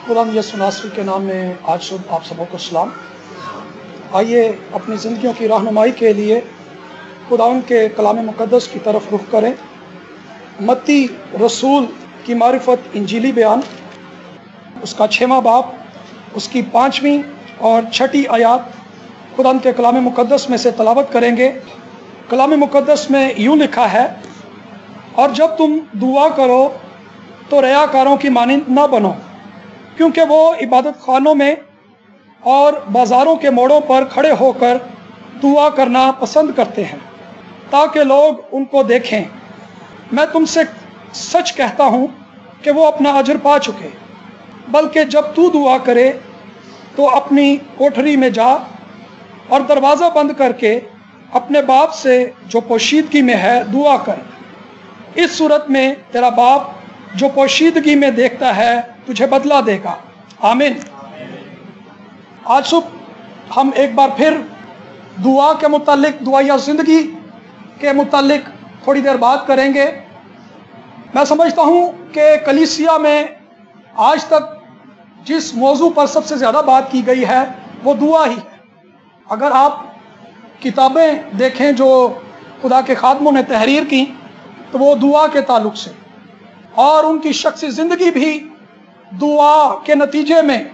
खुदा यसु नासरी के नाम में आज सुबह आप सबों को सलाम। आइए अपनी ज़िंदगियों की रहनुमाई के लिए खुदा के कलाम मुक़द्दस की तरफ रुख करें। मत्ती रसूल की मारिफत इंजीली बयान, उसका 6वां बाब, उसकी 5वीं और 6ठी आयत खुदा के कलाम मुक़द्दस में से तलावत करेंगे। कलाम मुक़द्दस में यूँ लिखा है, और जब तुम दुआ करो तो रियाकारों की मानिंद न बनो, क्योंकि वो इबादत खानों में और बाज़ारों के मोड़ों पर खड़े होकर दुआ करना पसंद करते हैं ताकि लोग उनको देखें। मैं तुमसे सच कहता हूँ कि वो अपना अजर पा चुके। बल्कि जब तू दुआ करे तो अपनी कोठरी में जा और दरवाज़ा बंद करके अपने बाप से जो पोशीदगी में है दुआ कर। इस सूरत में तेरा बाप जो पोशीदगी में देखता है तुझे बदला देगा। आमीन। आज सुबह हम एक बार फिर दुआ के मुतालिक, दुआ या ज़िंदगी के मुतालिक थोड़ी देर बात करेंगे। मैं समझता हूँ कि कलीसिया में आज तक जिस मौजू पर सबसे ज़्यादा बात की गई है वो दुआ ही है। अगर आप किताबें देखें जो खुदा के खादमों ने तहरीर की तो वो दुआ के ताल्लुक से, और उनकी शख्सी ज़िंदगी भी दुआ के नतीजे में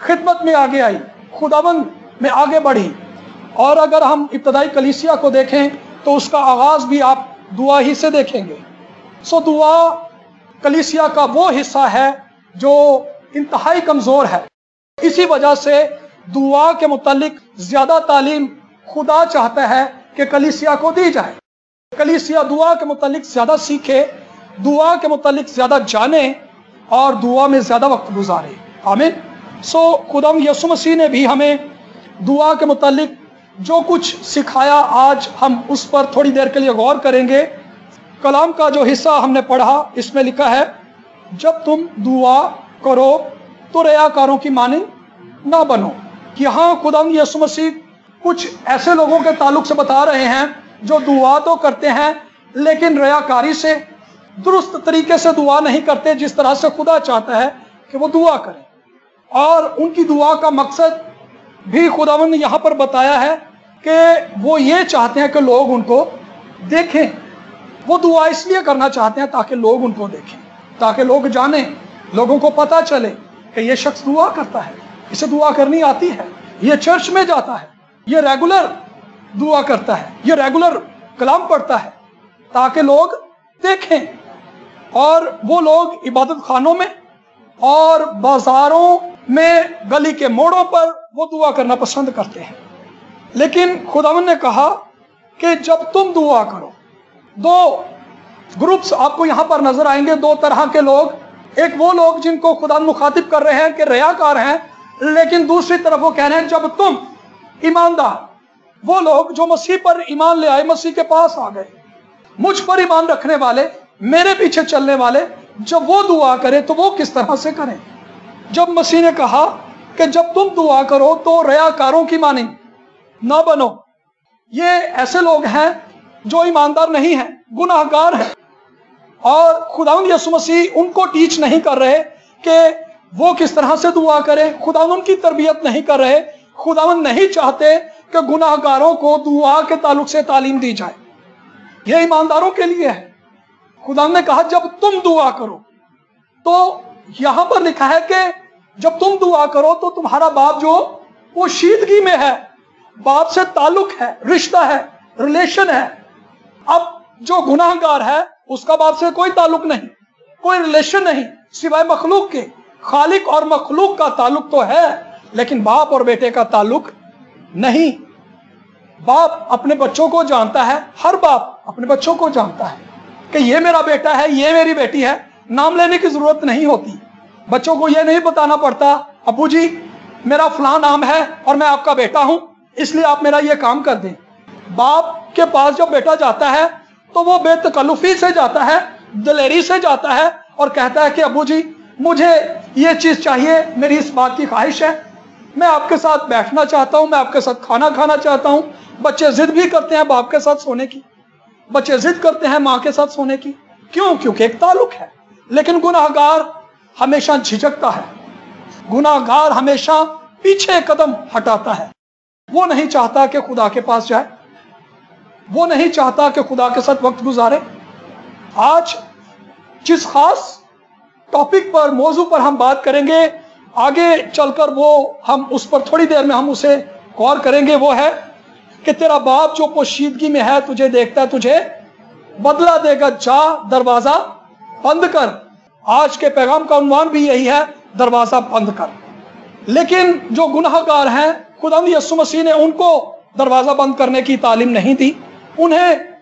खिदमत में आगे आई, खुदावंद में आगे बढ़ी। और अगर हम इब्तदाई कलीसिया को देखें तो उसका आगाज़ भी आप दुआ ही से देखेंगे। सो दुआ कलीसिया का वो हिस्सा है जो इंतहाई कमज़ोर है। इसी वजह से दुआ के मुतालिक ज़्यादा तालीम खुदा चाहता है कि कलीसिया को दी जाए। कलीसिया दुआ के मुतालिक ज़्यादा सीखे, दुआ के मुतालिक ज़्यादा जाने और दुआ में ज़्यादा वक्त गुजारे। आमीन। सो खुदा यसु मसीह ने भी हमें दुआ के मुतालिक जो कुछ सिखाया, आज हम उस पर थोड़ी देर के लिए गौर करेंगे। कलाम का जो हिस्सा हमने पढ़ा, इसमें लिखा है, जब तुम दुआ करो तो रियाकारों की मानिंद ना बनो। यहाँ खुदा यसु मसीह कुछ ऐसे लोगों के ताल्लुक से बता रहे हैं जो दुआ तो करते हैं लेकिन रियाकारी से, दुरुस्त तरीके से दुआ नहीं करते जिस तरह से खुदा चाहता है कि वो दुआ करें। और उनकी दुआ का मकसद भी खुदावंद ने यहाँ पर बताया है कि वो ये चाहते हैं कि लोग उनको देखें। वो दुआ इसलिए करना चाहते हैं ताकि लोग उनको देखें, ताकि लोग जानें, लोगों को पता चले कि ये शख्स दुआ करता है, इसे दुआ करनी आती है, ये चर्च में जाता है, ये रेगुलर दुआ करता है, ये रेगुलर कलाम पढ़ता है, ताकि लोग देखें। और वो लोग इबादत खानों में और बाजारों में, गली के मोड़ों पर वो दुआ करना पसंद करते हैं। लेकिन खुदावंद ने कहा कि जब तुम दुआ करो, दो ग्रुप्स आपको यहां पर नजर आएंगे, दो तरह के लोग। एक वो लोग जिनको खुदा मुखातिब कर रहे हैं कि रियाकार हैं, लेकिन दूसरी तरफ वो कह रहे हैं जब तुम ईमानदार, वो लोग जो मसीह पर ईमान ले आए, मसीह के पास आ गए, मुझ पर ईमान रखने वाले, मेरे पीछे चलने वाले, जब वो दुआ करें तो वो किस तरह से करें। जब मसीह ने कहा कि जब तुम दुआ करो तो रियाकारों की मानिंद ना बनो, ये ऐसे लोग हैं जो ईमानदार नहीं हैं, गुनाहगार हैं। और खुदावंद यसु मसीह उनको टीच नहीं कर रहे कि वो किस तरह से दुआ करें, खुदावंद उनकी तरबियत नहीं कर रहे। खुदावंद नहीं चाहते कि गुनाहगारों को दुआ के ताल्लुक से तालीम दी जाए, यह ईमानदारों के लिए है। खुदा ने कहा जब तुम दुआ करो, तो यहां पर लिखा है कि जब तुम दुआ करो तो तुम्हारा बाप जो वो शीदगी में है, बाप से ताल्लुक है, रिश्ता है, रिलेशन है। अब जो गुनाहगार है उसका बाप से कोई ताल्लुक नहीं, कोई रिलेशन नहीं, सिवाय मखलूक के। खालिक और मखलूक का ताल्लुक तो है, लेकिन बाप और बेटे का ताल्लुक नहीं। बाप अपने बच्चों को जानता है, हर बाप अपने बच्चों को जानता है कि ये मेरा बेटा है, ये मेरी बेटी है। नाम लेने की जरूरत नहीं होती। बच्चों को ये नहीं बताना पड़ता, अब्बू जी मेरा फलां नाम है और मैं आपका बेटा हूं, इसलिए आप मेरा ये काम कर दें। बाप के पास जब बेटा जाता है तो वो बेतकल्लुफी से जाता है, दिलेरी से जाता है और कहता है कि अब्बू जी मुझे ये चीज चाहिए, मेरी इस बात की ख्वाहिश है, मैं आपके साथ बैठना चाहता हूं, मैं आपके साथ खाना खाना चाहता हूं। बच्चे जिद भी करते हैं बाप के साथ सोने की, बच्चे जिद करते हैं माँ के साथ सोने की। क्यों? क्योंकि एक ताल्लुक है। लेकिन गुनाहगार हमेशा झिझकता है, गुनाहगार हमेशा पीछे कदम हटाता है। वो नहीं चाहता कि खुदा के पास जाए, वो नहीं चाहता कि खुदा के साथ वक्त गुजारे। आज जिस खास टॉपिक पर, मौजू पर हम बात करेंगे, आगे चलकर वो हम उस पर थोड़ी देर में हम उसे गौर करेंगे, वो है कि तेरा बाप जो पोशीदगी में है तुझे देखता है, तुझे बदला देगा, जा दरवाजा बंद कर। आज के पैगाम का उन्वान भी यही है, दरवाजा बंद कर। लेकिन जो गुनाहगार हैं, खुदावंद यीशु मसीह ने उनको दरवाजा बंद करने की तालीम नहीं दी। उन्हें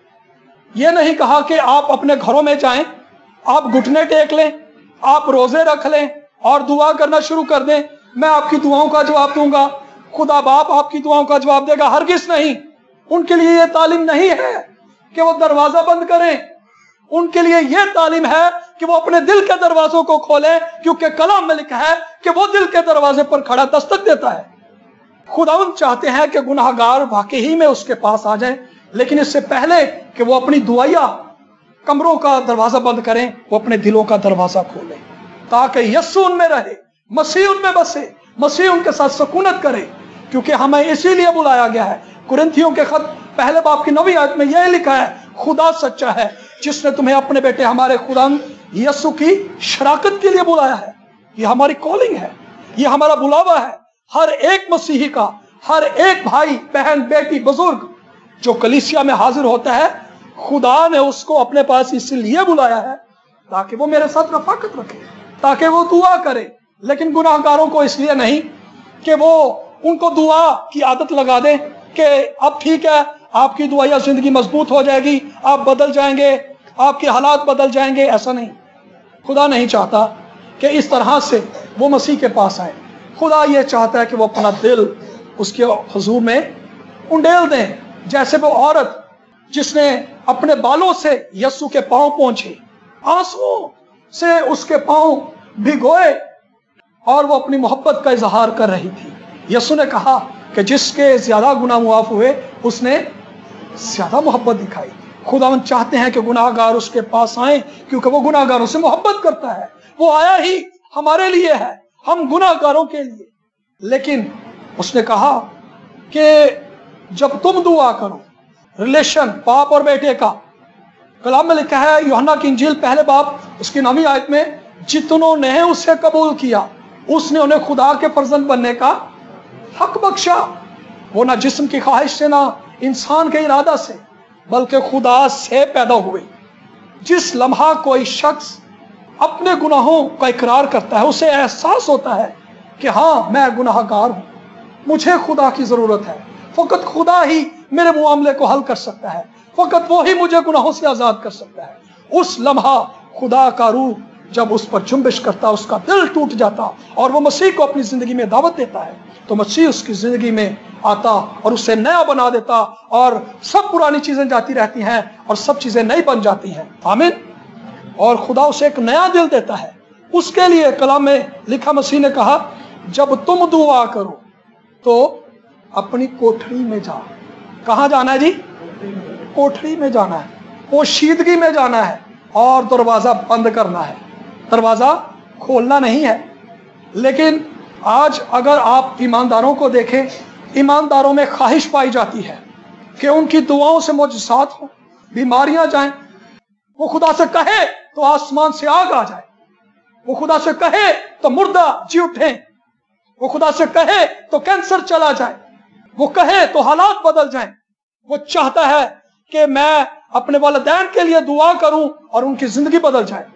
यह नहीं कहा कि आप अपने घरों में जाएं, आप घुटने टेक लें, आप रोजे रख लें और दुआ करना शुरू कर दें, मैं आपकी दुआओं का जवाब दूंगा, खुदा बाप आपकी दुआओं का जवाब देगा। हरगिज़ नहीं। उनके लिए यह तालीम नहीं है कि वो दरवाजा बंद करें। उनके लिए यह तालीम है कि वो अपने दिल के दरवाजों को खोलें, क्योंकि कलाम में लिखा है कि वो दिल के दरवाजे पर खड़ा दस्तक देता है। खुदावंद चाहते हैं कि गुनाहगार वाकई में उसके पास आ जाएं, लेकिन इससे पहले कि वो अपनी दुआया कमरों का दरवाजा बंद करें, वो अपने दिलों का दरवाजा खोलें, ताकि यीशु उनमें रहे, मसीह उनमें बसे, मसीह उनके साथ सुकूनत करे। क्योंकि हमें इसीलिए बुलाया गया है। कुरिन्थियों के खत पहले बाब की 9वीं आयत में यह लिखा है, खुदा सच्चा है जिसने तुम्हें अपने बेटे हमारे खुदा यीशु की शराकत के लिए बुलाया है। ये हमारी कॉलिंग है, ये हमारा बुलावा है। हर एक मसीही का, हर एक भाई बहन बेटी बुजुर्ग जो कलीसिया में हाजिर होता है, खुदा ने उसको अपने पास इसलिए बुलाया है ताकि वो मेरे साथ रफाकत रखे, ताकि वो दुआ करे। लेकिन गुनाहगारों को इसलिए नहीं कि वो उनको दुआ की आदत लगा दें कि अब ठीक है, आपकी दुआ या जिंदगी मजबूत हो जाएगी, आप बदल जाएंगे, आपके हालात बदल जाएंगे। ऐसा नहीं, खुदा नहीं चाहता कि इस तरह से वो मसीह के पास आए। खुदा ये चाहता है कि वो अपना दिल उसके हुजूर में उंडेल दें, जैसे वो औरत जिसने अपने बालों से यीशु के पांव पोंछे, आंसुओं से उसके पांव भिगोए और वो अपनी मोहब्बत का इजहार कर रही थी। यीशु ने कहा कि जिसके ज्यादा गुनाह मुआफ हुए उसने ज्यादा मोहब्बत दिखाई। खुदावंद चाहते हैं कि गुनाहगार उसके पास आए, क्योंकि वो गुनाहगारों से मोहब्बत करता है। वो आया ही हमारे लिए है, हम गुनाहगारों के लिए। लेकिन उसने कहा कि जब तुम दुआ करो, रिलेशन बाप और बेटे का, कलाम में लिखा है यूहन्ना की इंजील पहले बाब उसकी 9वीं आयत में, जितनों ने उसे कबूल किया उसने उन्हें खुदा के फर्जंद बनने का हक बख्शा। वो ना जिस्म की ख्वाहिश से, ना इंसान के इरादा से, बल्कि खुदा से पैदा हुए। जिस लम्हा कोई शख्स अपने गुनाहों का इकरार करता है, उसे एहसास होता है कि हाँ मैं गुनाहगार हूं, मुझे खुदा की जरूरत है, फकत खुदा ही मेरे मामले को हल कर सकता है, फकत वो ही मुझे गुनाहों से आजाद कर सकता है। उस लम्हा खुदा का रूह जब उस पर जुम्बिश करता, उसका दिल टूट जाता और वो मसीह को अपनी जिंदगी में दावत देता है, तो मसीह उसकी जिंदगी में आता और उसे नया बना देता, और सब पुरानी चीजें जाती रहती हैं और सब चीजें नई बन जाती हैं। आमीन। और खुदा उसे एक नया दिल देता है। उसके लिए कलाम में लिखा, मसीह ने कहा जब तुम दुआ करो तो अपनी कोठरी में जाओ। कहां जाना है जी? कोठरी में जाना है, पोशीदगी में जाना है और दरवाजा बंद करना है, दरवाजा खोलना नहीं है। लेकिन आज अगर आप ईमानदारों को देखें, ईमानदारों में ख्वाहिश पाई जाती है कि उनकी दुआओं से मोजज़ात हो, बीमारियां जाएं। वो खुदा से कहे तो आसमान से आग आ जाए, वो खुदा से कहे तो मुर्दा जी उठे, वो खुदा से कहे तो कैंसर चला जाए, वो कहे तो हालात बदल जाएं। वो चाहता है कि मैं अपने वालिदैन के लिए दुआ करूं और उनकी जिंदगी बदल जाए।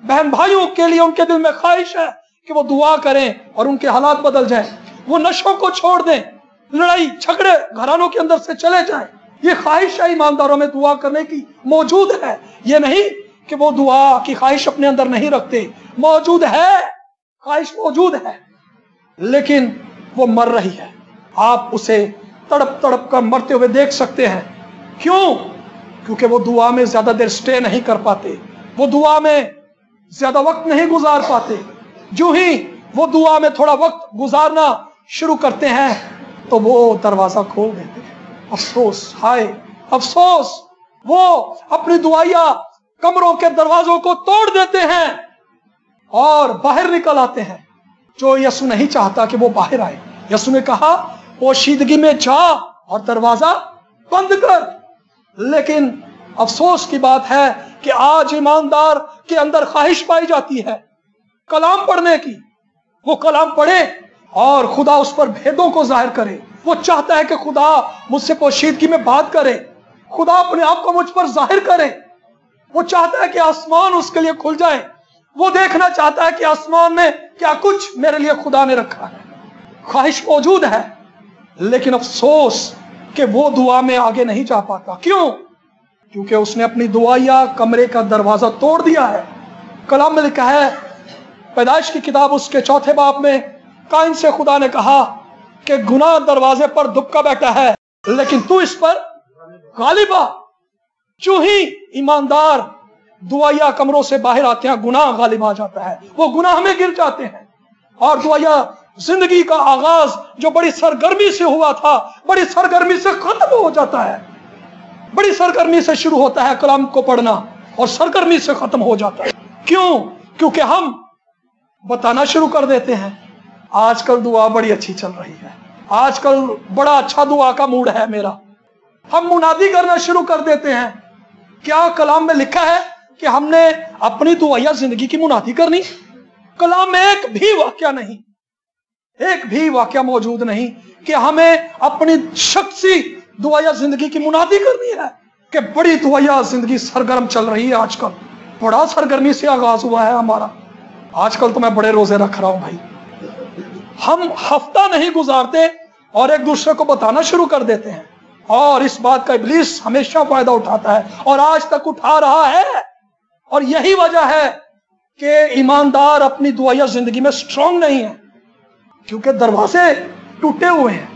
बहन भाइयों के लिए उनके दिल में ख्वाहिश है कि वो दुआ करें और उनके हालात बदल जाएं। वो नशों को छोड़ दें, लड़ाई झगड़े घरानों के अंदर से चले जाएं। ये ख्वाहिश है ईमानदारों में दुआ करने की, मौजूद है। ये नहीं कि वो दुआ की ख्वाहिश अपने अंदर नहीं रखते, मौजूद है, ख्वाहिश मौजूद है, लेकिन वो मर रही है। आप उसे तड़प तड़प कर मरते हुए देख सकते हैं। क्यों? क्योंकि वो दुआ में ज्यादा देर स्टे नहीं कर पाते, वो दुआ में ज्यादा वक्त नहीं गुजार पाते। जो ही वो दुआ में थोड़ा वक्त गुजारना शुरू करते हैं तो वो दरवाजा खोल देते हैं। अफसोस, हाय अफसोस, वो अपनी दुआया कमरों के दरवाजों को तोड़ देते हैं और बाहर निकल आते हैं। जो यसु नहीं चाहता कि वो बाहर आए। यसु ने कहा पोशीदगी में जा और दरवाजा बंद कर। लेकिन अफसोस की बात है कि आज ईमानदार के अंदर ख्वाहिश पाई जाती है कलाम पढ़ने की। वो कलाम पढ़े और खुदा उस पर भेदों को जाहिर करे। वो चाहता है कि खुदा मुझसे पोशीदगी में बात करे, खुदा अपने आप को मुझ पर जाहिर करे। वो चाहता है कि आसमान उसके लिए खुल जाए। वो देखना चाहता है कि आसमान में क्या कुछ मेरे लिए खुदा ने रखा है। ख्वाहिश मौजूद है, लेकिन अफसोस कि वो दुआ में आगे नहीं जा पाता। क्यों? क्योंकि उसने अपनी दुआ या कमरे का दरवाजा तोड़ दिया है। कलाम में लिखा है, पैदाइश की किताब उसके 4 बाब में, काइन से खुदा ने कहा कि गुनाह दरवाजे पर दुबका बैठा है, लेकिन तू इस पर गालिब आ। जो ही ईमानदार दुआया कमरों से बाहर आते हैं, गुनाह गालिब आ जाता है, वो गुनाह में गिर जाते हैं। और दुआया जिंदगी का आगाज जो बड़ी सरगर्मी से हुआ था, बड़ी सरगर्मी से खत्म हो जाता है। बड़ी सरगर्मी से शुरू होता है कलाम को पढ़ना और सरगर्मी से खत्म हो जाता है। क्यों? क्योंकि हम बताना शुरू कर देते हैं, आजकल दुआ बड़ी अच्छी चल रही है, आजकल बड़ा अच्छा दुआ का मूड है मेरा। हम मुनादी करना शुरू कर देते हैं। क्या कलाम में लिखा है कि हमने अपनी दुआया जिंदगी की मुनादी करनी? कलाम में एक भी वाक्या नहीं, एक भी वाक्या मौजूद नहीं कि हमें अपनी शख्सी दुआया जिंदगी की मुनादी करनी है कि बड़ी दुआया जिंदगी सरगर्म चल रही है। आजकल बड़ा सरगर्मी से आगाज हुआ है हमारा। आजकल तो मैं बड़े रोजे रख रहा हूं भाई। हम हफ्ता नहीं गुजारते और एक दूसरे को बताना शुरू कर देते हैं, और इस बात का इब्लीस हमेशा फायदा उठाता है और आज तक उठा रहा है। और यही वजह है कि ईमानदार अपनी दुआया जिंदगी में स्ट्रांग नहीं है, क्योंकि दरवाजे टूटे हुए हैं।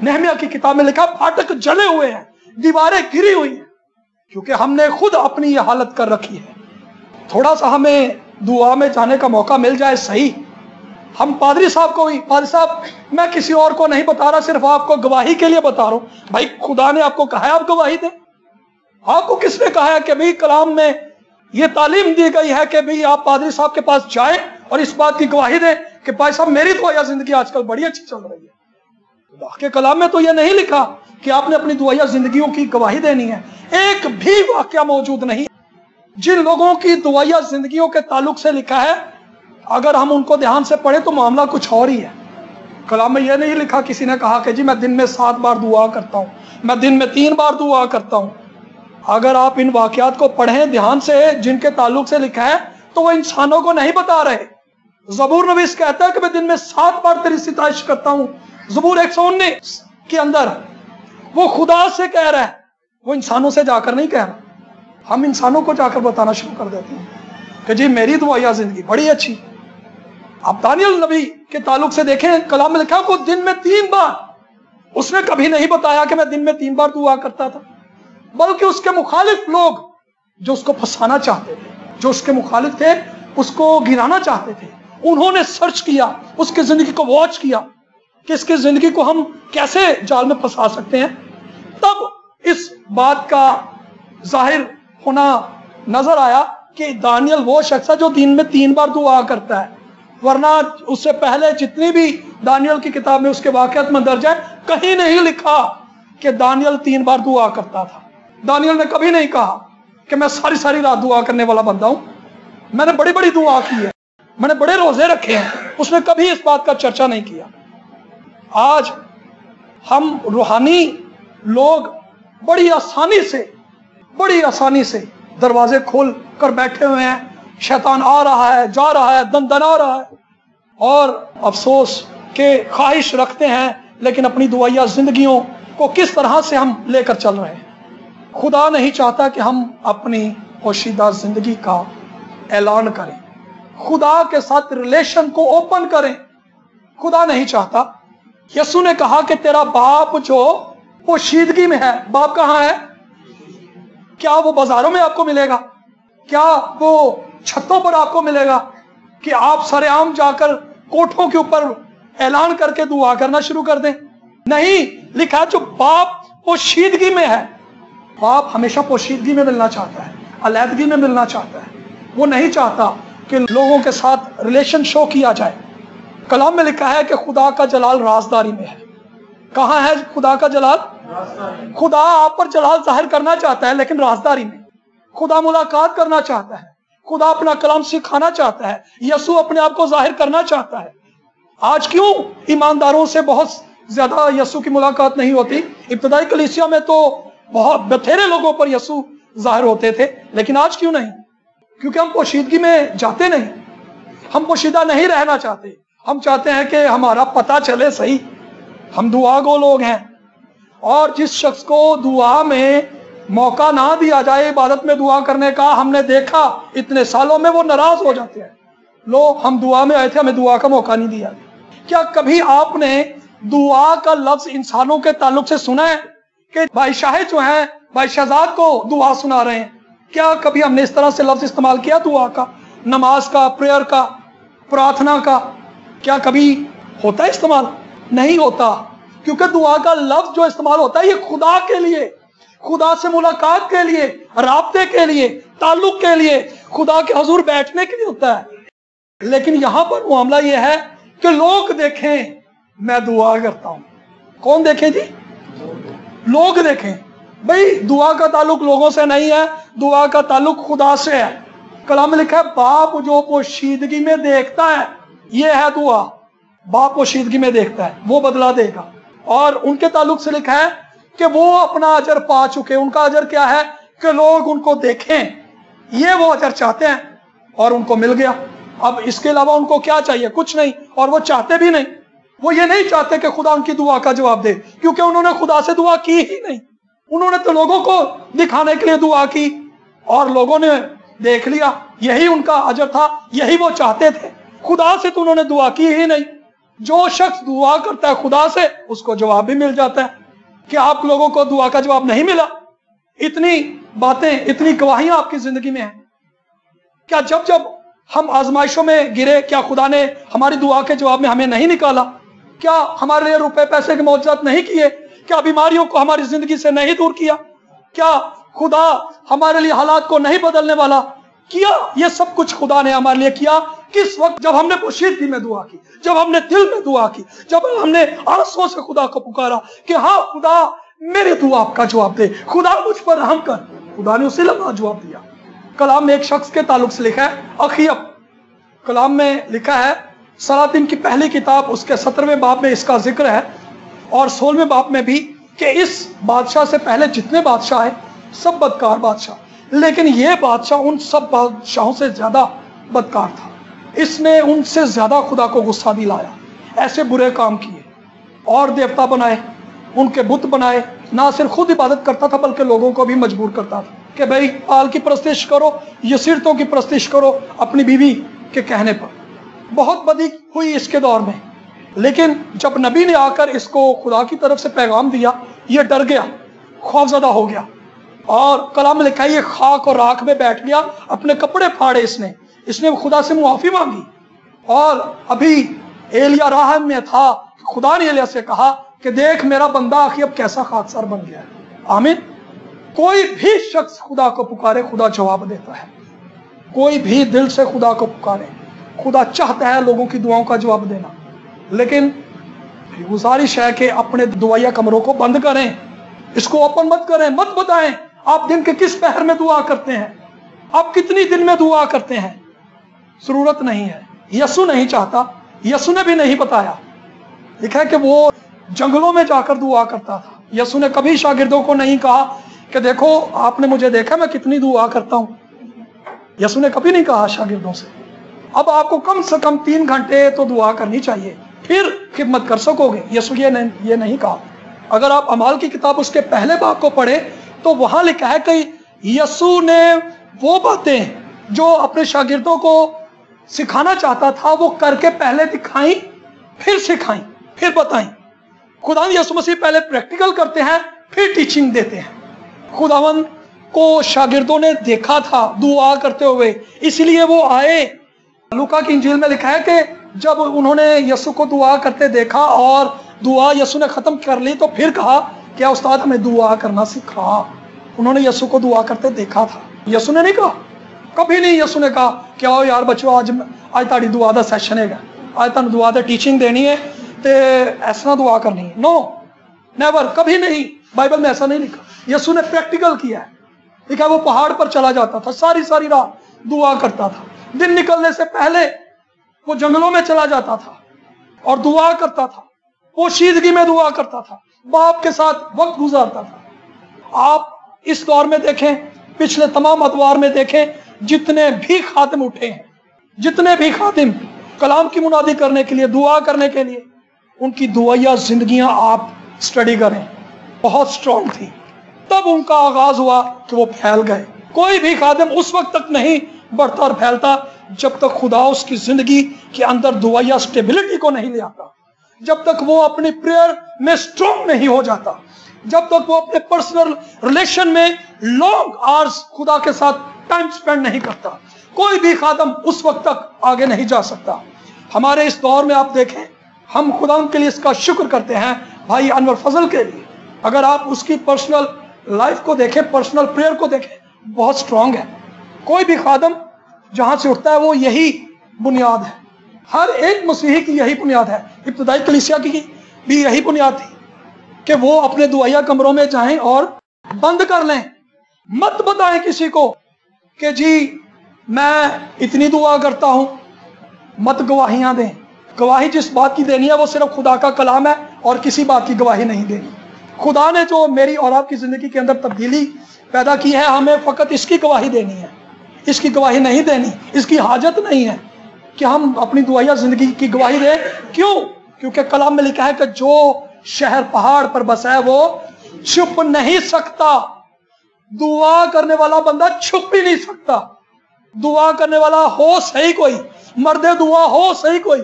नेहमिया की किताब में लिखा, फाटक जले हुए हैं, दीवारें गिरी हुई हैं, क्योंकि हमने खुद अपनी यह हालत कर रखी है। थोड़ा सा हमें दुआ में जाने का मौका मिल जाए, सही। हम पादरी साहब को ही, पादरी साहब मैं किसी और को नहीं बता रहा, सिर्फ आपको गवाही के लिए बता रहा हूं। भाई खुदा ने आपको कहा है आप गवाही दें। आपको किसने कहा है कि भाई कलाम में ये तालीम दी गई है कि भाई आप पादरी साहब के पास जाएं और इस बात की गवाही दें कि भाई साहब मेरी दुआया जिंदगी आजकल बड़ी अच्छी चल रही है? खुदा के कलाम में तो यह नहीं लिखा कि आपने अपनी दुआया जिंदगियों की गवाही देनी है। एक भी वाक्या मौजूद नहीं। जिन लोगों की दुआया जिंदगियों के ताल्लुक से लिखा है, अगर हम उनको ध्यान से पढ़े तो मामला कुछ और ही है। कलाम में यह नहीं लिखा, किसी ने कहा कि जी मैं दिन में 7 बार दुआ करता हूं, मैं दिन में 3 बार दुआ करता हूं। अगर आप इन वाकयात को पढ़ें ध्यान से, जिनके ताल्लुक से लिखा है, तो वो इंसानों को नहीं बता रहे। ज़बूर नवीस कहता है कि मैं दिन में 7 बार तेरी सिताइश करता हूं। ज़बूर 119 के अंदर वो खुदा से कह रहा है, वो इंसानों से जाकर नहीं कह रहा। हम इंसानों को जाकर बताना शुरू कर देते हैं कि जी मेरी दुआया जिंदगी बड़ी अच्छी। आप दानियल नबी के ताल्लुक से देखें, कलाम में लिखा वो दिन में 3 बार। उसने कभी नहीं बताया कि मैं दिन में 3 बार दुआ करता था, बल्कि उसके मुखालिफ लोग जो उसको फंसाना चाहते थे, जो उसके मुखालिफ थे, उसको गिराना चाहते थे, उन्होंने सर्च किया, उसकी जिंदगी को वॉच किया कि इसकी जिंदगी को हम कैसे जाल में फंसा सकते हैं। तब इस बात का जाहिर होना नजर आया कि दानियल वो शख्स है जो दिन में 3 बार दुआ करता है, वरना उससे पहले जितनी भी दानियल की किताब में उसके वाकयात में दर्ज है, कहीं नहीं लिखा कि दानियल 3 बार दुआ करता था। दानियल ने कभी नहीं कहा कि मैं सारी सारी रात दुआ करने वाला बंदा हूं, मैंने बड़ी बड़ी दुआ की है, मैंने बड़े रोजे रखे हैं। उसने कभी इस बात का चर्चा नहीं किया। आज हम रूहानी लोग बड़ी आसानी से दरवाजे खोल कर बैठे हुए हैं। शैतान आ रहा है, जा रहा है, दंदना रहा है, और अफसोस के ख्वाहिश रखते हैं, लेकिन अपनी दुआया जिंदगियों को किस तरह से हम लेकर चल रहे हैं। खुदा नहीं चाहता कि हम अपनी पोशीदा जिंदगी का ऐलान करें, खुदा के साथ रिलेशन को ओपन करें। खुदा नहीं चाहता। यसु ने कहा कि तेरा बाप जो पोशीदगी में है, बाप कहाँ है? क्या वो बाजारों में आपको मिलेगा? क्या वो छतों पर आपको मिलेगा कि आप सरेआम जाकर कोठों के ऊपर ऐलान करके दुआ करना शुरू कर दें? नहीं, लिखा है जो बाप पोशीदगी में है। बाप हमेशा पोशीदगी में मिलना चाहता है, अलैदगी में मिलना चाहता है। वो नहीं चाहता कि लोगों के साथ रिलेशन शो किया जाए। कलाम में लिखा है कि खुदा का जलाल राजदारी में है। कहाँ है खुदा का जलाल? खुदा आप पर जलाल जाहिर करना चाहता है, लेकिन राजदारी में। खुदा मुलाकात करना चाहता है, खुदा अपना कलाम सिखाना चाहता है, यसू अपने आप को जाहिर करना चाहता है। आज क्यों ईमानदारों से बहुत ज्यादा यसू की मुलाकात नहीं होती? इब्तदाई कलीसिया में तो बहुत बथेरे लोगों पर यसू जाहिर होते थे, लेकिन आज क्यों नहीं? क्योंकि हम पोशीदगी में जाते नहीं, हम पोशीदा नहीं रहना चाहते। हम चाहते हैं कि हमारा पता चले सही। हम दुआ गो लोग हैं, और जिस शख्स को दुआ में मौका ना दिया जाए इबादत में दुआ करने का, हमने देखा इतने सालों में वो नाराज हो जाते हैं। लो, हम दुआ में आए थे, हमें दुआ का मौका नहीं दिया। क्या कभी आपने दुआ का लफ्ज इंसानों के ताल्लुक से सुना है कि भाई शाहिद जो है भाई शहजाद को दुआ सुना रहे हैं? क्या कभी हमने इस तरह से लफ्ज इस्तेमाल किया दुआ का, नमाज का, प्रेयर का, प्रार्थना का? क्या कभी होता है इस्तेमाल? नहीं होता, क्योंकि दुआ का लफ्ज जो इस्तेमाल होता है ये खुदा के लिए, खुदा से मुलाकात के लिए, राब्ते के लिए, ताल्लुक के लिए, खुदा के हुजूर बैठने के लिए होता है। लेकिन यहां पर मामला ये है कि लोग देखें मैं दुआ करता हूं। कौन देखे जी? लोग देखें। भाई दुआ का ताल्लुक लोगों से नहीं है, दुआ का ताल्लुक खुदा से है। कलाम में लिखा है बाप जो पोशीदगी में देखता है, ये है दुआ। बाप पोशीदगी में देखता है, वो बदला देगा। और उनके ताल्लुक से लिखा है कि वो अपना अजर पा चुके। उनका अजर क्या है? कि लोग उनको देखें, ये वो अजर चाहते हैं और उनको मिल गया। अब इसके अलावा उनको क्या चाहिए? कुछ नहीं, और वो चाहते भी नहीं। वो ये नहीं चाहते कि खुदा उनकी दुआ का जवाब दे, क्योंकि उन्होंने खुदा से दुआ की ही नहीं। उन्होंने तो लोगों को दिखाने के लिए दुआ की और लोगों ने देख लिया, यही उनका अजर था, यही वो चाहते थे। खुदा से तो उन्होंने दुआ की ही नहीं। जो शख्स दुआ करता है खुदा से, उसको जवाब भी मिल जाता है। क्या आप लोगों को दुआ का जवाब नहीं मिला? इतनी बातें, इतनी गवाहियां आपकी जिंदगी में हैं। क्या जब जब हम आजमाइशों में गिरे, क्या खुदा ने हमारी दुआ के जवाब में हमें नहीं निकाला? क्या हमारे लिए रुपए पैसे के मौजूद नहीं किए? क्या बीमारियों को हमारी जिंदगी से नहीं दूर किया? क्या खुदा हमारे लिए हालात को नहीं बदलने वाला किया? ये सब कुछ खुदा ने हमारे लिए किया। किस वक्त? जब हमने पोशीदगी में दुआ की, जब हमने दिल में दुआ की, जब हमने आंसुओं से खुदा को पुकारा कि हाँ खुदा मेरे दुआ का जवाब दे, खुदा मुझ पर रहम कर। खुदा ने उसी लम्हा जवाब दिया। कलाम में एक शख्स के ताल्लुक से लिखा है, अखियब। कलाम में लिखा है, सलातीन की पहली किताब उसके 17वें बाब में इसका जिक्र है, और 16वें बाब में भी, कि इस बादशाह से पहले जितने बादशाह आए सब बदकार बादशाह, लेकिन यह बादशाह उन सब बादशाहों से ज्यादा बदकार था। इसने उनसे ज्यादा खुदा को गुस्सा दिलाया, ऐसे बुरे काम किए और देवता बनाए, उनके बुत बनाए। ना सिर्फ खुद इबादत करता था बल्कि लोगों को भी मजबूर करता था कि भाई पाल की परस्तिश करो, यसीरतों की परस्तिश करो अपनी बीवी के कहने पर। बहुत बदी हुई इसके दौर में, लेकिन जब नबी ने आकर इसको खुदा की तरफ से पैगाम दिया, ये डर गया, खौफजदा हो गया, और कलाम में लिखा है ये खाक और राख में बैठ गया, अपने कपड़े फाड़े इसने खुदा से मुआफी मांगी। और अभी एलिया राह में था, खुदा ने एलिया से कहा कि देख मेरा बंदा अखियब कैसा खाकसार बन गया है। आमीन। कोई भी शख्स खुदा को पुकारे, खुदा जवाब देता है। कोई भी दिल से खुदा को पुकारे, खुदा चाहता है लोगों की दुआओं का जवाब देना। लेकिन गुजारिश है कि अपने दुआया कमरों को बंद करें, इसको ओपन मत करें, मत बताएं आप दिन के किस पहर में दुआ करते हैं, आप कितनी दिन में दुआ करते हैं। जरूरत नहीं है। यसू नहीं चाहता, यसू ने भी नहीं बताया। लिखा है कि वो जंगलों में जाकर दुआ करता था। यसू ने कभी शागिर्दों को नहीं कहा कि देखो आपने मुझे देखा मैं कितनी दुआ करता हूं। यसू ने कभी नहीं कहा शागिर्दों से अब आपको कम से कम 3 घंटे तो दुआ करनी चाहिए, फिर खिदमत कर सकोगे। यसू ये नहीं कहा। अगर आप अमाल की किताब उसके पहले बाब को पढ़े तो वहां लिखा है कि यसू ने वो बातें जो अपने शागिर्दों को सिखाना चाहता था वो करके पहले दिखाई, फिर सिखाई, फिर बताई। खुदा यसू मसीह पहले प्रैक्टिकल करते हैं, फिर टीचिंग देते हैं। खुदावन को शागिर्दों ने देखा था दुआ करते हुए, इसलिए वो आए। लूका की इंजील में लिखा है कि जब उन्होंने यसू को दुआ करते देखा और दुआ यसू ने खत्म कर ली तो फिर कहा क्या उस्ताद हमें दुआ करना सिखा। उन्होंने यसू को दुआ करते देखा था। यसू ने नहीं कहा, कभी नहीं यसू ने कहा क्या हो यार बच्चों आज ताड़ी दुआ का सैशन है। आज तुहानू दुआ दी टीचिंग देनी है तो इस तरह दुआ करनी है। नो, नेवर, कभी नहीं। बाइबल में ऐसा नहीं लिखा। यीशु ने प्रैक्टिकल किया है। लिखा वो पहाड़ पर चला जाता था, सारी सारी रात दुआ करता था। दिन निकलने से पहले वो जंगलों में चला जाता था और दुआ करता था, पोशीदगी में दुआ करता था, बाप के साथ वक्त गुजारता था। आप इस दौर में देखें, पिछले तमाम अदवार में देखें, जितने भी खातिम उठे हैं, जितने भी खातिम कलाम की मुनादी करने के लिए, दुआ करने के लिए, उनकी दुआया जिंदगियां आप स्टडी करें, बहुत स्ट्रॉन्ग थी। तब उनका आगाज हुआ कि वो फैल गए। कोई भी खादिम उस वक्त तक नहीं बढ़ता और फैलता जब तक खुदा उसकी जिंदगी के अंदर दुआया स्टेबिलिटी को नहीं ले आता, जब तक वो अपनी प्रेयर में स्ट्रॉन्ग नहीं हो जाता, जब तक वो अपने पर्सनल रिलेशन में लॉन्ग आवर्स खुदा के साथ टाइम स्पेंड नहीं करता। कोई भी खादम उस वक्त तक आगे नहीं जा सकता। हमारे इस दौर में आप देखें, हम खुदा के लिए इसका शुक्र करते हैं भाई अनवर फजल के लिए। अगर आप उसकी पर्सनल लाइफ को देखें, पर्सनल प्रेयर को देखें, बहुत स्ट्रांग है। कोई भी खादम जहां से उठता है वो यही बुनियाद है। हर एक मसीही की यही बुनियाद है। इब्तदाई कलीसिया की भी यही बुनियाद थी कि वो अपने दुआया कमरों में जाएं और बंद कर लें। मत बताएं किसी को कि जी मैं इतनी दुआ करता हूं। मत गवाहियां दें। गवाही जिस बात की देनी है वो सिर्फ खुदा का कलाम है और किसी बात की गवाही नहीं देनी। खुदा ने जो मेरी और आपकी जिंदगी के अंदर तब्दीली पैदा की है, हमें फकत इसकी गवाही देनी है, इसकी गवाही नहीं देनी। इसकी हाजत नहीं है कि हम अपनी दुआया जिंदगी की गवाही दें। क्यों? क्योंकि कलाम में लिखा है कि जो शहर पहाड़ पर बसा है वो छुप नहीं सकता। दुआ करने वाला बंदा छुप ही नहीं सकता। दुआ करने वाला हो सही कोई, मर्दे दुआ हो सही कोई,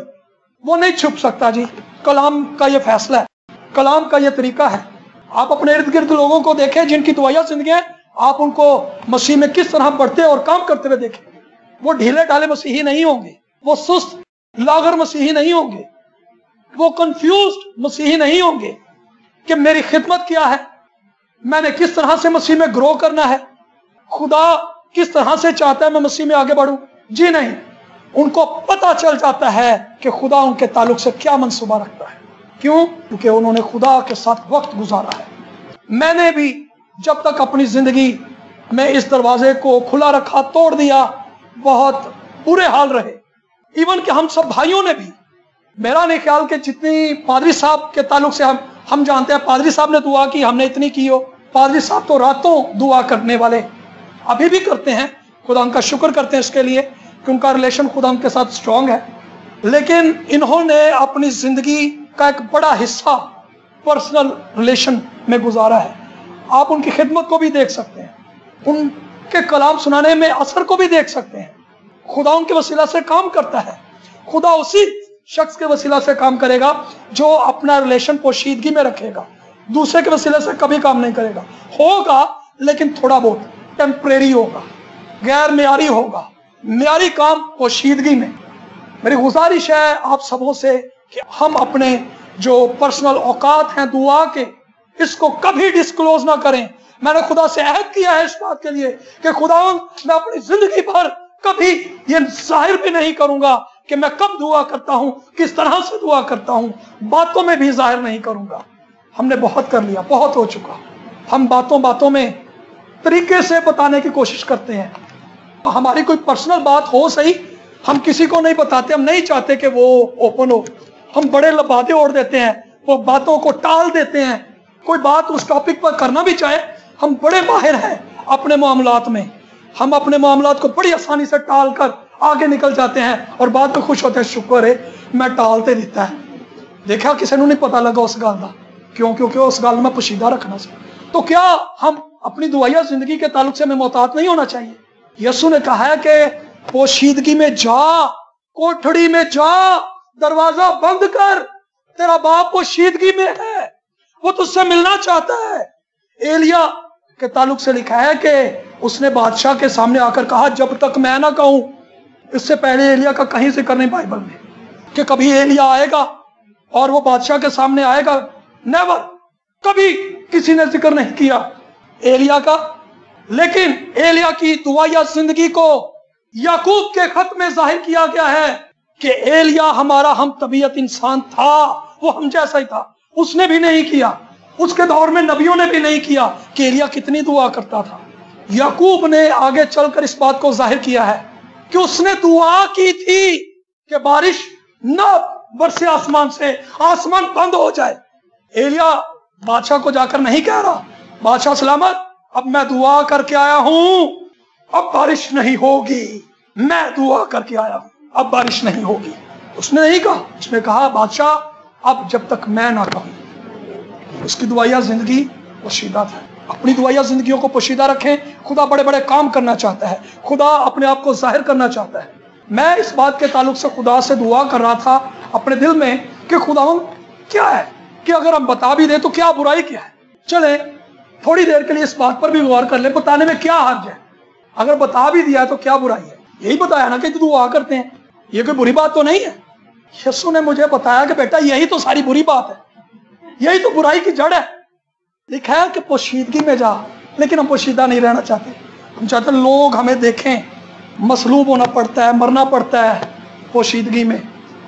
वो नहीं छुप सकता जी। कलाम का ये फैसला है, कलाम का ये तरीका है। आप अपने इर्द गिर्द लोगों को देखें जिनकी दुआया जिंदगी है, आप उनको मसीह में किस तरह बढ़ते और काम करते हुए देखें। वो ढीले ढाले मसीही नहीं होंगे, वो सुस्त लागर मसीही नहीं होंगे, वो कंफ्यूज्ड मसीही नहीं होंगे कि मेरी खिदमत क्या है, मैंने किस तरह से मसीह में ग्रो करना है, खुदा किस तरह से चाहता है मैं मसीह में आगे बढ़ूं। जी नहीं, उनको पता चल जाता है कि खुदा उनके ताल्लुक से क्या मंसूबा रखता है। क्यों? क्योंकि उन्होंने खुदा के साथ वक्त गुजारा है। मैंने भी जब तक अपनी जिंदगी में इस दरवाजे को खुला रखा, तोड़ दिया, बहुत बुरे हाल रहे। इवन कि हम सब भाइयों ने भी, मेरा नहीं ख्याल कि जितनी पादरी साहब के ताल्लुक से हम जानते हैं, पादरी साहब ने दुआ की, हमने इतनी की हो। पादरी साहब तो रातों दुआ करने वाले अभी भी करते हैं। खुदा उनका शुक्र करते हैं इसके लिए कि उनका रिलेशन खुदा उनके साथ स्ट्रांग है। लेकिन इन्होंने अपनी जिंदगी का एक बड़ा हिस्सा पर्सनल रिलेशन में गुजारा है। आप उनकी खिदमत को भी देख सकते हैं, उनके कलाम सुनाने में असर को भी देख सकते हैं। खुदा उनके वसीला से काम करता है। खुदा उसी शख्स के वसीला से काम करेगा जो अपना रिलेशन पोशीदगी में रखेगा। दूसरे के वसीले से कभी काम नहीं करेगा। होगा लेकिन थोड़ा बहुत टेम्परेरी होगा, गैर मेयारी होगा। मेयारी काम पोशीदगी में। मेरी गुजारिश है आप सबों से कि हम अपने जो पर्सनल औकात हैं दुआ के, इसको कभी डिस्क्लोज ना करें। मैंने खुदा से अहद किया है इस बात के लिए कि खुदा मैं अपनी जिंदगी भर कभी ये जाहिर भी नहीं करूंगा कि मैं कब दुआ करता हूं, किस तरह से दुआ करता हूं, बातों में भी जाहिर नहीं करूंगा। हमने बहुत कर लिया, बहुत हो चुका। हम बातों बातों में तरीके से बताने की कोशिश करते हैं। हमारी कोई पर्सनल बात हो सही, हम किसी को नहीं बताते। हम नहीं चाहते कि वो ओपन हो। हम बड़े लबादे ओढ़ देते हैं, वो बातों को टाल देते हैं। कोई बात उस टॉपिक पर करना भी चाहे, हम बड़े माहिर हैं अपने मामलात में। हम अपने मामलात को बड़ी आसानी से टाल कर आगे निकल जाते हैं और बाद में खुश होते हैं, शुक्र है मैं टालते दिता है। देखा किसी को नहीं पता लगा उस गल का। क्यों? क्योंकि उस गल में पोशीदा रखना चाहिए। तो क्या हम अपनी दुआया जिंदगी के ताल्लुक से हमें मोहतात नहीं होना चाहिए? यीशु ने कहा है कि पोशीदगी में जा, कोठड़ी में जा, दरवाजा बंद कर, तेरा बाप पोशीदगी में है, वो तुझसे मिलना चाहता है। एलिया के ताल्लुक से लिखा है कि उसने बादशाह के सामने आकर कहा जब तक मैं ना कहूं। इससे पहले एलिया का कहीं जिक्र नहीं बाइबल में कि कभी एलिया आएगा और वो बादशाह के सामने आएगा। नेवर, कभी किसी ने जिक्र नहीं किया एलिया का। लेकिन एलिया की दुआया जिंदगी को याकूब के खत में जाहिर किया गया है کہ ایلیا ہمارا ہم طبیعت انسان تھا، وہ ہم جیسا ہی تھا، اس نے بھی نہیں کیا، اس کے دور میں نبیوں نے بھی نہیں کیا کہ ایلیا کتنی دعا کرتا تھا۔ یعقوب نے آگے چل کر اس بات کو ظاہر کیا ہے کہ اس نے دعا کی تھی کہ بارش نہ برسے آسمان سے، آسمان بند ہو جائے۔ ایلیا بادشاہ کو جا کر نہیں کہہ رہا بادشاہ سلامت، اب میں دعا کر کے آیا ہوں، اب بارش نہیں ہوگی، میں دعا کر کے آیا ہوں، اب بارش نہیں ہوگی۔ اس نے نہیں کہا، اس نے کہا بادشاہ اب جب تک میں نہ کہوں۔ اس کی دعائیہ زندگی پوشیدہ تھا۔ اپنی دعائیہ زندگیوں کو پوشیدہ رکھیں۔ خدا بڑے بڑے کام کرنا چاہتا ہے، خدا اپنے آپ کو ظاہر کرنا چاہتا ہے۔ میں اس بات کے تعلق سے خدا سے دعا کر رہا تھا اپنے دل میں کہ خداوند کیا ہے کہ اگر ہم بتا بھی دیں تو کیا برائی کیا ہے؟ چلیں تھوڑی دیر کے لیے اس بات پر بھی غور کر لیں، بتانے میں کیا حرج ہے؟ اگر بتا بھی دیا تو کیا برائی ہے؟ یہی بتایا نا کہ دعا کرتے ہیں، یہ کوئی بری بات تو نہیں ہے۔ یسوع نے مجھے بتایا کہ بیٹا یہی تو ساری بری بات ہے، یہی تو برائی کی جڑ ہے۔ لکھا ہے کہ پوشیدگی میں جا، لیکن ہم پوشیدہ نہیں رہنا چاہتے۔ ہم چاہتے ہیں لوگ ہمیں دیکھیں، مصلوب ہونا پڑتا ہے، مرنا پڑتا ہے پوشیدگی میں،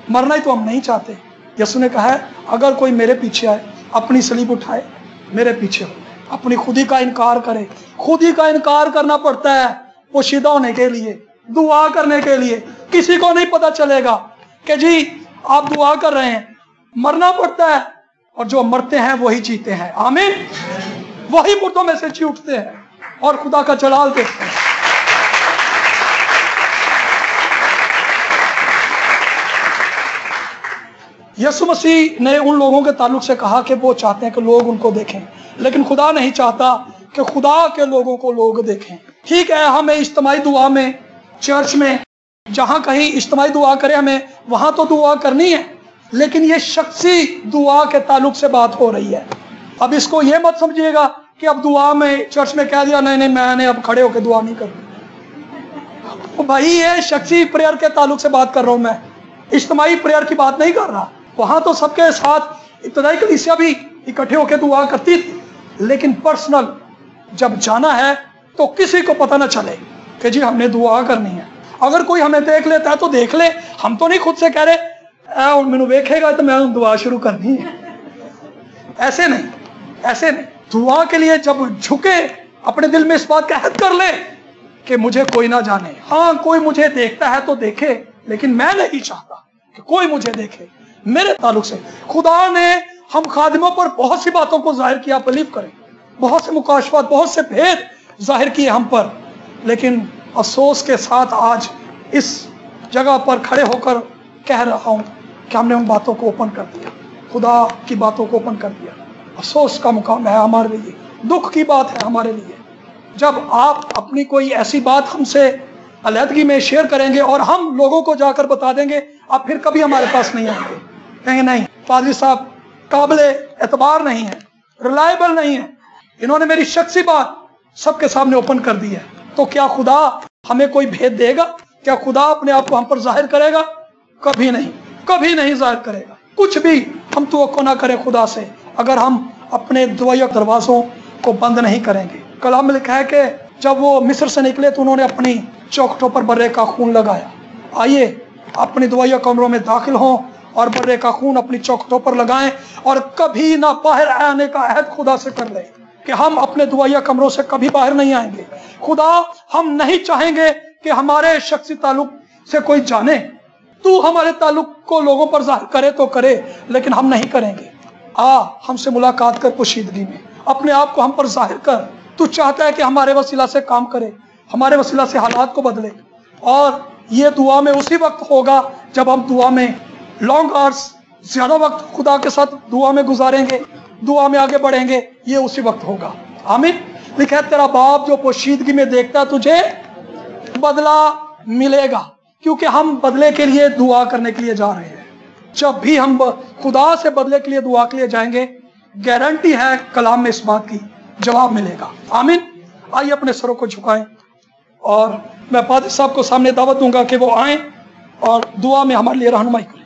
مرنا ہی تو ہم نہیں چاہتے۔ یسوع نے کہا ہے اگر کوئی میرے پیچھے آئے، اپنی صلیب اٹھائے، میرے پیچھے ہو، اپنی خودی کا انکار کرے۔ خودی کا انکار کرنا پڑتا ہے پوشیدہ ہونے کے لیے، دعا کرنے کے لیے۔ کسی کو نہیں پتا چلے گا کہ جی آپ دعا کر رہے ہیں، مرنا پڑتا ہے، اور جو مرتے ہیں وہی جیتے ہیں۔ آمین۔ وہی مردوں میں سے جی اٹھتے ہیں اور خدا کا جلال دیکھتے ہیں۔ یسوع مسیح نے ان لوگوں کے تعلق سے کہا کہ وہ چاہتے ہیں کہ لوگ ان کو دیکھیں، لیکن خدا نہیں چاہتا کہ خدا کے لوگوں کو لوگ دیکھیں۔ ٹھیک ہے ہمیں اجتماعی دعا میں، چرچ میں جہاں کہیں اجتماعی دعا کرے ہمیں وہاں تو دعا کرنی ہے، لیکن یہ شخصی دعا کے تعلق سے بات ہو رہی ہے۔ اب اس کو یہ مت سمجھیے گا کہ اب دعا میں چرچ میں کہہ دیا نہیں میں نے اب کھڑے ہو کے دعا نہیں کرنی۔ بھائی یہ شخصی پریئر کے تعلق سے بات کر رہا ہوں، میں اجتماعی پریئر کی بات نہیں کر رہا۔ وہاں تو سب کے ساتھ ابتدائی کلیسیا بھی اکٹھے ہو کے دعا کرتی تھی، لیکن پرسنل جب جانا ہے تو کسی کو پتہ نہ چلے کہ جی ہم نے دعا کرنی ہے۔ اگر کوئی ہمیں دیکھ لیتا ہے تو دیکھ لے، ہم تو نہیں خود سے کہہ رہے مینو ویکھے گا تو میں دعا شروع کرنی ہے۔ ایسے نہیں، ایسے نہیں۔ دعا کے لیے جب جھکے اپنے دل میں اس بات کا عہد کر لے کہ مجھے کوئی نہ جانے، ہاں کوئی مجھے دیکھتا ہے تو دیکھے، لیکن میں نہیں چاہتا کہ کوئی مجھے دیکھے۔ میرے تعلق سے خدا نے ہم خادموں پر بہت سی باتوں کو ظاہر کیا، بلیو کریں، بہت سے مکاشفات، بہت سے بھید ظاہر کیے ہم پر، لیکن افسوس کے ساتھ آج اس جگہ پر کھڑے ہو کر کہہ رہا ہوں کہ ہم نے ان باتوں کو اوپن کر دیا، خدا کی باتوں کو اوپن کر دیا۔ افسوس کا مقام ہے ہمارے لیے، دکھ کی بات ہے ہمارے لیے جب آپ اپنی کوئی ایسی بات ہم سے علیحدگی میں شیئر کریں گے اور ہم لوگوں کو جا کر بتا دیں گے، آپ پھر کبھی ہمارے پاس نہیں آئیں گے، کہیں گے نہیں پادری صاحب قابل اعتبار نہیں ہے، ریلائبل نہیں ہے، انہوں نے میری شخصی بات سب کے سامنے اوپن کر دی ہے۔ تو کیا خدا ہمیں کوئی بھید دے گا؟ کیا خدا اپنے آپ کو ہم پر ظاہر کرے گا؟ کبھی نہیں، کبھی نہیں ظاہر کرے گا۔ کچھ بھی ہم توقع نہ کریں خدا سے اگر ہم اپنے دعائیہ دروازوں کو بند نہیں کریں گے۔ کلام میں لکھا ہے کہ جب وہ مصر سے نکلے تو انہوں نے اپنی چوکھٹوں پر برے کا خون لگایا۔ آئیے اپنی دعائیہ کمروں میں داخل ہوں اور برے کا خون اپنی چوکھٹوں پر لگائیں، اور کبھی نہ باہر آنے کا عہد خدا سے کر لیں کہ ہم اپنے دعائیہ کمروں سے کبھی باہر نہیں آئیں گے۔ خدا ہم نہیں چاہیں گے کہ ہمارے شخصی تعلق سے کوئی جانے، تو ہمارے تعلق کو لوگوں پر ظاہر کرے تو کرے، لیکن ہم نہیں کریں گے۔ ہم سے ملاقات کر پوشیدگی میں، اپنے آپ کو ہم پر ظاہر کر۔ تو چاہتا ہے کہ ہمارے وسیلہ سے کام کرے، ہمارے وسیلہ سے حالات کو بدلے، اور یہ دعا میں اسی وقت ہوگا جب ہم دعا میں لانگ آورس، زیادہ وقت خدا کے ساتھ دعا میں گزاریں گے، دعا میں آگے بڑھیں گے، یہ اسی وقت ہوگا۔ آمین۔ لکھا ہے تیرا باپ جو پوشیدگی میں دیکھتا ہے تجھے بدلہ ملے گا، کیونکہ ہم بدلے کے لیے دعا کرنے کے لیے جا رہے ہیں۔ جب بھی ہم خدا سے بدلے کے لیے دعا کے لیے جائیں گے، گارنٹی ہے کلام میں اس بات کی جواب ملے گا۔ آمین۔ آئیے اپنے سروں کو جھکائیں، اور میں پادری صاحب کو سامنے دعوت دوں گا کہ وہ آئیں اور دعا میں ہمارے لیے رہنمائی کریں۔